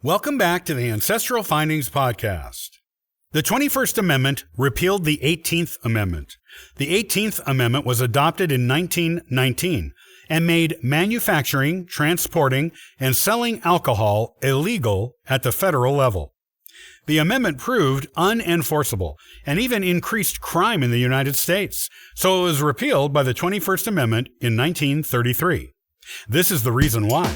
Welcome back to the Ancestral Findings Podcast. The 21st Amendment repealed the 18th Amendment. The 18th Amendment was adopted in 1919 and made manufacturing, transporting, and selling alcohol illegal at the federal level. The amendment proved unenforceable and even increased crime in the United States, so it was repealed by the 21st Amendment in 1933. This is the reason why.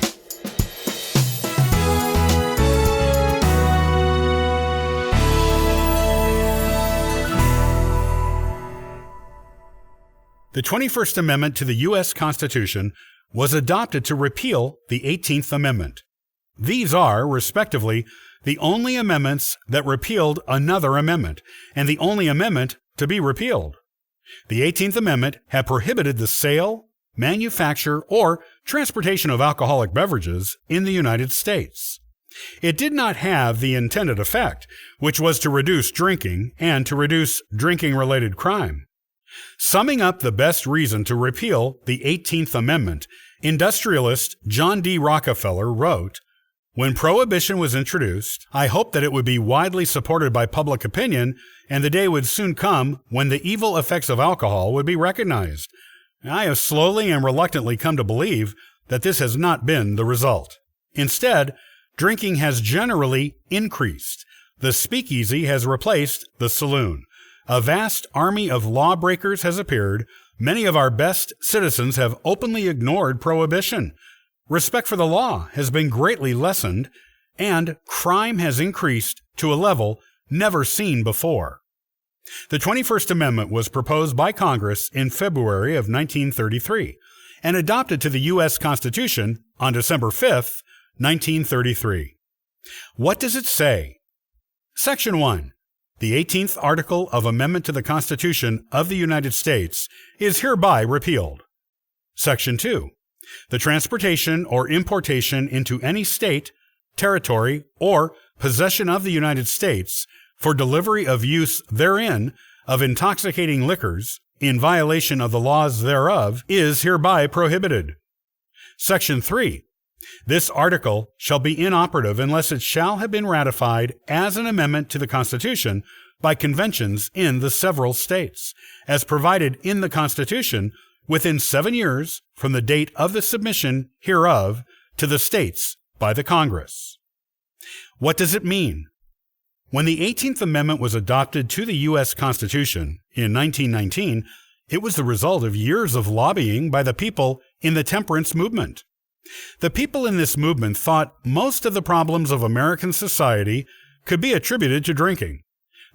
The 21st Amendment to the U.S. Constitution was adopted to repeal the 18th Amendment. These are, respectively, the only amendments that repealed another amendment, and the only amendment to be repealed. The 18th Amendment had prohibited the sale, manufacture, or transportation of alcoholic beverages in the United States. It did not have the intended effect, which was to reduce drinking and to reduce drinking-related crime. Summing up the best reason to repeal the 18th Amendment, industrialist John D. Rockefeller wrote, "When Prohibition was introduced, I hoped that it would be widely supported by public opinion, and the day would soon come when the evil effects of alcohol would be recognized. I have slowly and reluctantly come to believe that this has not been the result. Instead, drinking has generally increased. The speakeasy has replaced the saloon. A vast army of lawbreakers has appeared. Many of our best citizens have openly ignored prohibition. Respect for the law has been greatly lessened, and crime has increased to a level never seen before." The 21st Amendment was proposed by Congress in February of 1933 and adopted to the U.S. Constitution on December 5, 1933. What does it say? Section 1. The 18th Article of Amendment to the Constitution of the United States is hereby repealed. Section 2. The transportation or importation into any state, territory, or possession of the United States for delivery of use therein of intoxicating liquors in violation of the laws thereof is hereby prohibited. Section 3. This article shall be inoperative unless it shall have been ratified as an amendment to the Constitution by conventions in the several states, as provided in the Constitution, within 7 years from the date of the submission hereof to the states by the Congress. What does it mean? When the 18th Amendment was adopted to the U.S. Constitution in 1919, it was the result of years of lobbying by the people in the temperance movement. The people in this movement thought most of the problems of American society could be attributed to drinking.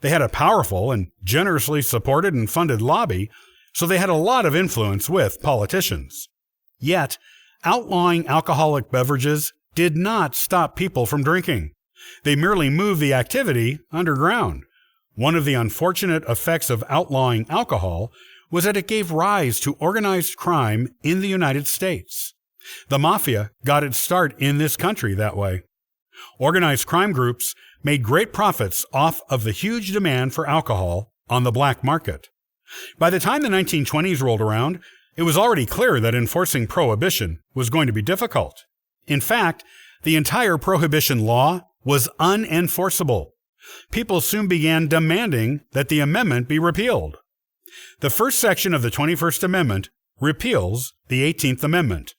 They had a powerful and generously supported and funded lobby, so they had a lot of influence with politicians. Yet, outlawing alcoholic beverages did not stop people from drinking. They merely moved the activity underground. One of the unfortunate effects of outlawing alcohol was that it gave rise to organized crime in the United States. The mafia got its start in this country that way. Organized crime groups made great profits off of the huge demand for alcohol on the black market. By the time the 1920s rolled around, it was already clear that enforcing prohibition was going to be difficult. In fact, the entire prohibition law was unenforceable. People soon began demanding that the amendment be repealed. The first section of the 21st Amendment repeals the 18th Amendment.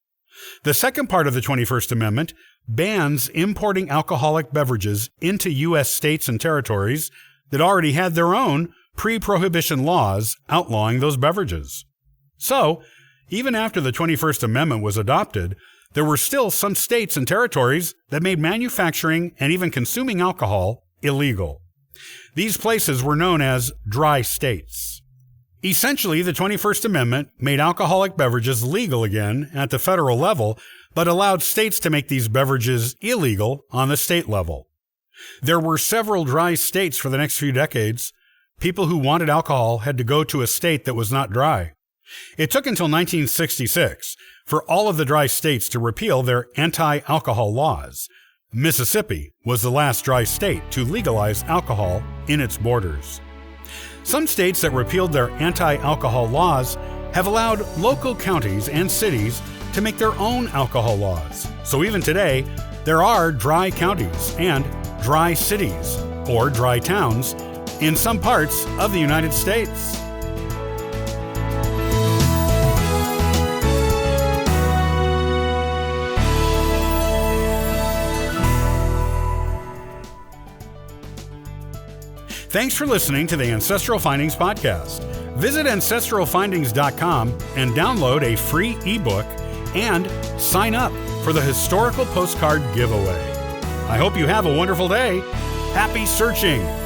The second part of the 21st Amendment bans importing alcoholic beverages into U.S. states and territories that already had their own pre-prohibition laws outlawing those beverages. So, even after the 21st Amendment was adopted, there were still some states and territories that made manufacturing and even consuming alcohol illegal. These places were known as dry states. Essentially, the 21st Amendment made alcoholic beverages legal again at the federal level, but allowed states to make these beverages illegal on the state level. There were several dry states for the next few decades. People who wanted alcohol had to go to a state that was not dry. It took until 1966 for all of the dry states to repeal their anti-alcohol laws. Mississippi was the last dry state to legalize alcohol in its borders. Some states that repealed their anti-alcohol laws have allowed local counties and cities to make their own alcohol laws. So even today, There are dry counties and dry cities, or dry towns, in some parts of the United States. Thanks for listening to the Ancestral Findings Podcast. Visit ancestralfindings.com and download a free ebook and sign up for the historical postcard giveaway. I hope you have a wonderful day. Happy searching!